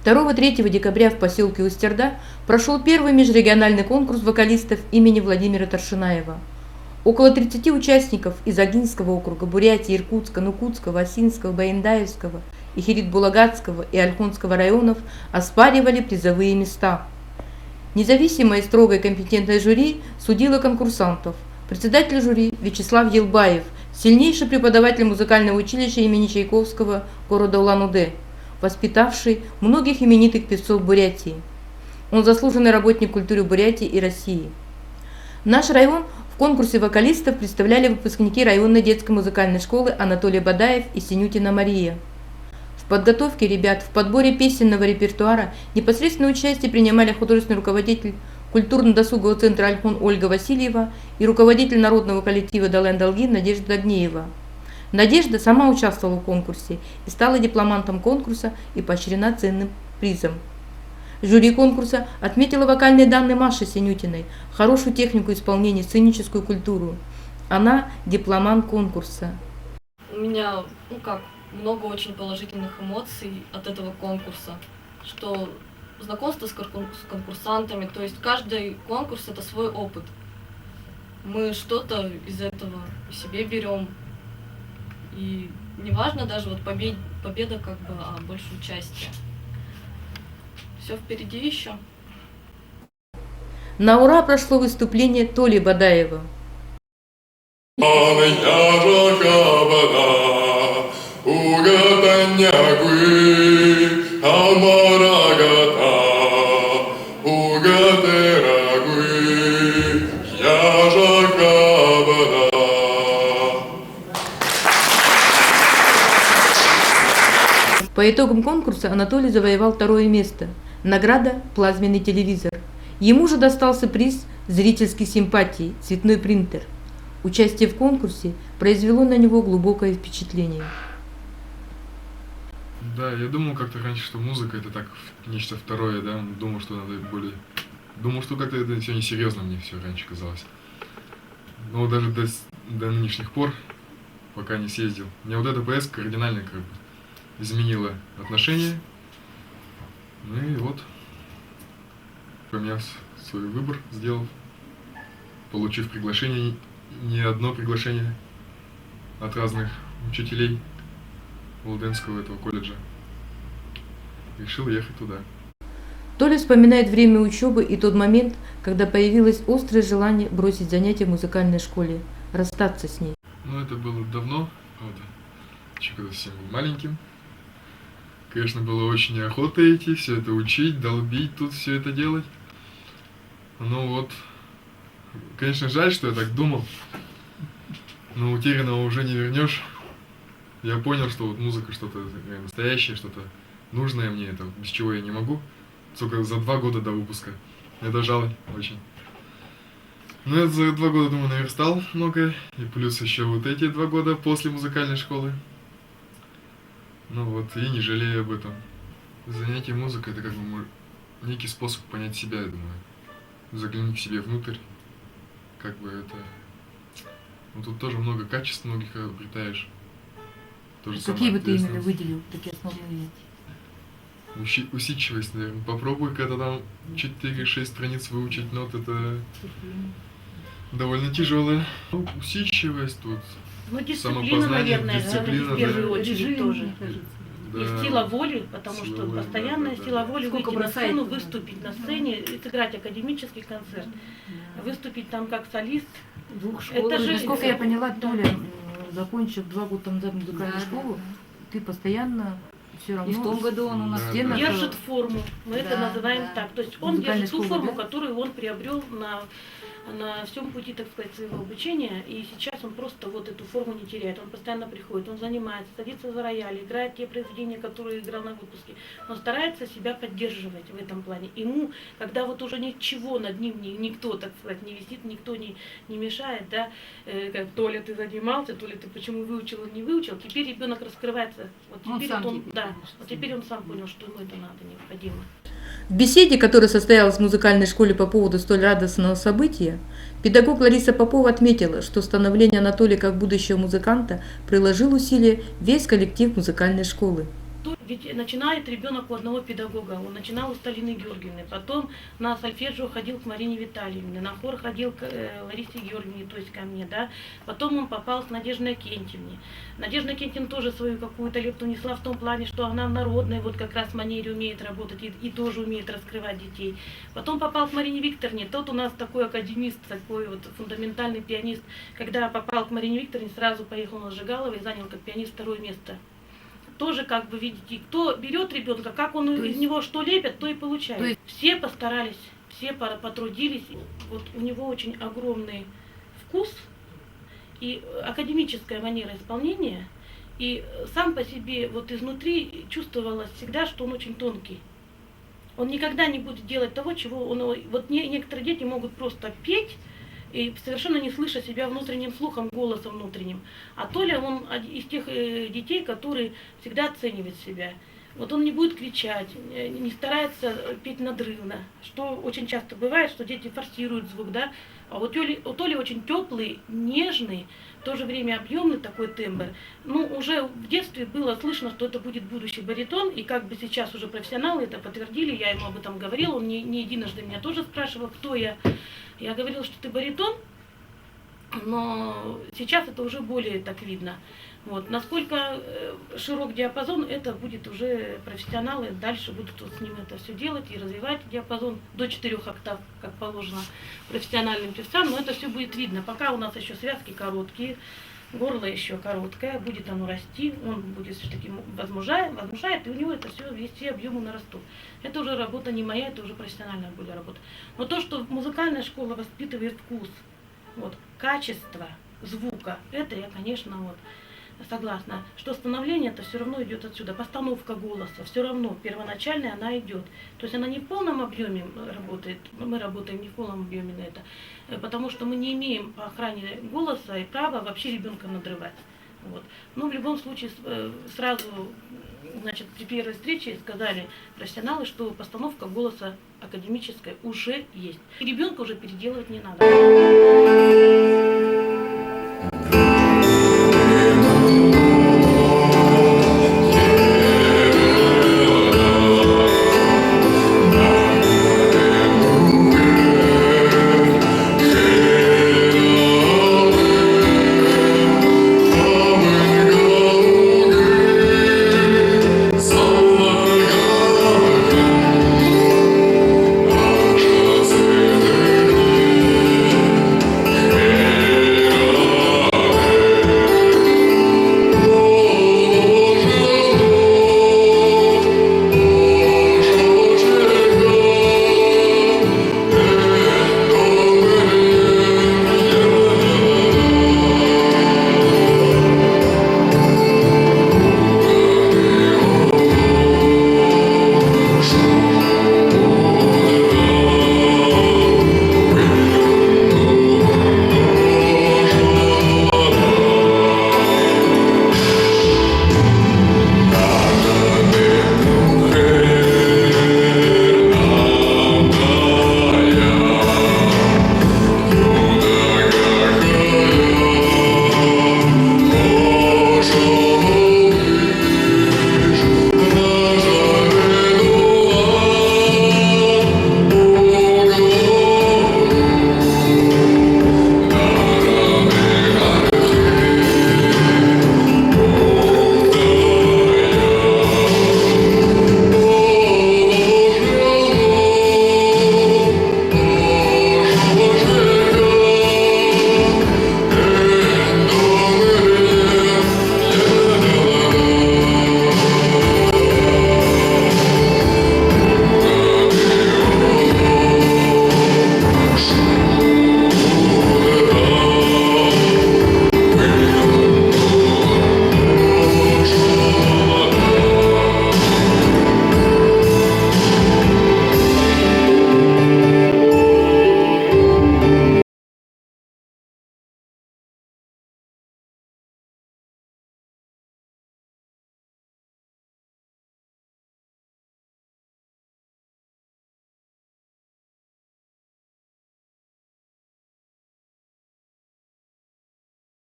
2-3 декабря в поселке Устерда прошел первый межрегиональный конкурс вокалистов имени Владимира Торшинаева. Около 30 участников из Агинского округа, Бурятии, Иркутска, Нукутского, Осинского, Баяндаевского, Ихирит-Булагатского и Ольхонского районов оспаривали призовые места. Независимое и строгое компетентное жюри судило конкурсантов. Председатель жюри Вячеслав Елбаев, сильнейший преподаватель музыкального училища имени Чайковского города Улан-Удэ, воспитавший многих именитых певцов Бурятии. Он заслуженный работник культуры Бурятии и России. Наш район в конкурсе вокалистов представляли выпускники районной детской музыкальной школы Анатолий Бадаев и Синютина Мария. В подготовке ребят, в подборе песенного репертуара непосредственное участие принимали художественный руководитель культурно-досугового центра «Ольхон» Ольга Васильева и руководитель народного коллектива «Далайн Долгин» Надежда Дагнеева. Надежда сама участвовала в конкурсе и стала дипломантом конкурса и поощрена ценным призом. Жюри конкурса отметила вокальные данные Маши Синютиной, хорошую технику исполнения, сценическую культуру. Она дипломант конкурса. У меня, много очень положительных эмоций от этого конкурса, что знакомство с конкурсантами, то есть каждый конкурс это свой опыт. Мы что-то из этого себе берем. И неважно даже победа а больше участия. Все впереди еще. На ура прошло выступление Толи Бадаева. По итогам конкурса Анатолий завоевал 2-е место. Награда «Плазменный телевизор». Ему же достался приз «Зрительские симпатии» цветной принтер. Участие в конкурсе произвело на него глубокое впечатление. Да, я думал как-то раньше, что музыка это так нечто второе, да. Думал, что надо более. Думал, что как-то это все несерьезно мне все раньше казалось. Но даже до нынешних пор, пока не съездил, мне вот эта поездка кардинально изменила отношение. Ну и вот, поменяв свой выбор, сделал, получив приглашение, не одно приглашение от разных учителей Улденского этого колледжа, решил ехать туда. Толя вспоминает время учебы и тот момент, когда появилось острое желание бросить занятия в музыкальной школе, расстаться с ней. Ну это было давно, еще когда совсем был маленьким. Конечно, было очень неохота идти, все это учить, долбить, тут все это делать. Ну вот, конечно, жаль, что я так думал, но утерянного уже не вернешь. Я понял, что вот музыка что-то настоящее, что-то нужное мне, это без чего я не могу. Только за 2 года до выпуска. Это жаль очень. Но я за 2 года, думаю, наверстал многое. И плюс еще вот эти 2 года после музыкальной школы. Ну вот, и не жалею об этом. Занятие музыкой это некий способ понять себя, я думаю. Заглянуть к себе внутрь. Это... Ну тут тоже много качеств многих обретаешь. Какие бы ты именно выделил, такие основные? Усидчивость, наверное. Попробуй, когда там 4-6 страниц выучить нот, это довольно тяжелое. Усидчивость тут. Дисциплина, наверное, дисциплина, в первую очередь тоже. Да. И сила воли, потому что постоянная сила воли выйти на сцену, выступить на сцене, и сыграть академический концерт, выступить там как солист. Это же, насколько я поняла, Толя, закончив 2 года назад музыкальную школу, ты постоянно все равно... И в том году он у нас держит форму, мы это называем так. То есть он держит ту форму, которую он приобрел на всем пути, так сказать, своего обучения, и сейчас он просто эту форму не теряет, он постоянно приходит, он занимается, садится за рояль, играет те произведения, которые играл на выпуске, он старается себя поддерживать в этом плане. Ему, когда уже ничего над ним, никто, так сказать, не висит, никто не мешает, да, то ли ты занимался, то ли ты почему выучил, он не выучил, теперь ребенок раскрывается, теперь он сам понял, что ему это надо, необходимо. В беседе, которая состоялась в музыкальной школе по поводу столь радостного события, педагог Лариса Попова отметила, что становление Анатолия как будущего музыканта приложил усилия весь коллектив музыкальной школы. Ведь начинает ребенок у одного педагога. Он начинал у Сталины Георгиевны, потом на сольфеджио ходил к Марине Витальевне, на хор ходил к Ларисе Георгиевне, то есть ко мне, да. Потом он попал к Надежде Акентьевне. Надежда Акентьевна тоже свою какую-то лепту внесла в том плане, что она народная, вот как раз в манере умеет работать и тоже умеет раскрывать детей. Потом попал к Марине Викторовне. Тот у нас такой академист, такой вот фундаментальный пианист. Когда попал к Марине Викторовне, сразу поехал на Жигалова и занял как пианист 2-е место. Тоже, как бы, видите, кто берет ребенка, как он из него что лепит, то и получает. Все постарались, все потрудились. Вот у него очень огромный вкус и академическая манера исполнения. И сам по себе вот изнутри чувствовалось всегда, что он очень тонкий. Он никогда не будет делать того, чего он... Вот некоторые дети могут просто петь, и совершенно не слыша себя внутренним слухом, голосом внутренним. А Толя, он из тех детей, которые всегда оценивают себя. Вот он не будет кричать, не старается петь надрывно, что очень часто бывает, что дети форсируют звук, да. А у Толи очень теплый, нежный, в то же время объемный такой тембр. Ну, уже в детстве было слышно, что это будет будущий баритон, и как бы сейчас уже профессионалы это подтвердили, я ему об этом говорила, он не единожды меня тоже спрашивал, кто я. Я говорила, что ты баритон, но сейчас это уже более так видно. Вот. Насколько широк диапазон, это будет уже профессионалы, дальше будут с ним это все делать и развивать диапазон до 4 октав, как положено профессиональным певцам, но это все будет видно. Пока у нас еще связки короткие, горло еще короткое, будет оно расти, он будет все-таки возмужает, и у него это все объемы нарастут. Это уже работа не моя, это уже профессиональная более работа. Но то, что музыкальная школа воспитывает вкус, вот, качество звука, это я, конечно, вот, согласна, что становление это все равно идет отсюда, постановка голоса, все равно первоначальная она идет. То есть она не в полном объеме работает, мы работаем не в полном объеме на это, потому что мы не имеем по охране голоса и права вообще ребенка надрывать. Вот. Но в любом случае сразу, значит, при первой встрече сказали профессионалы, что постановка голоса академическая уже есть. И ребенка уже переделывать не надо.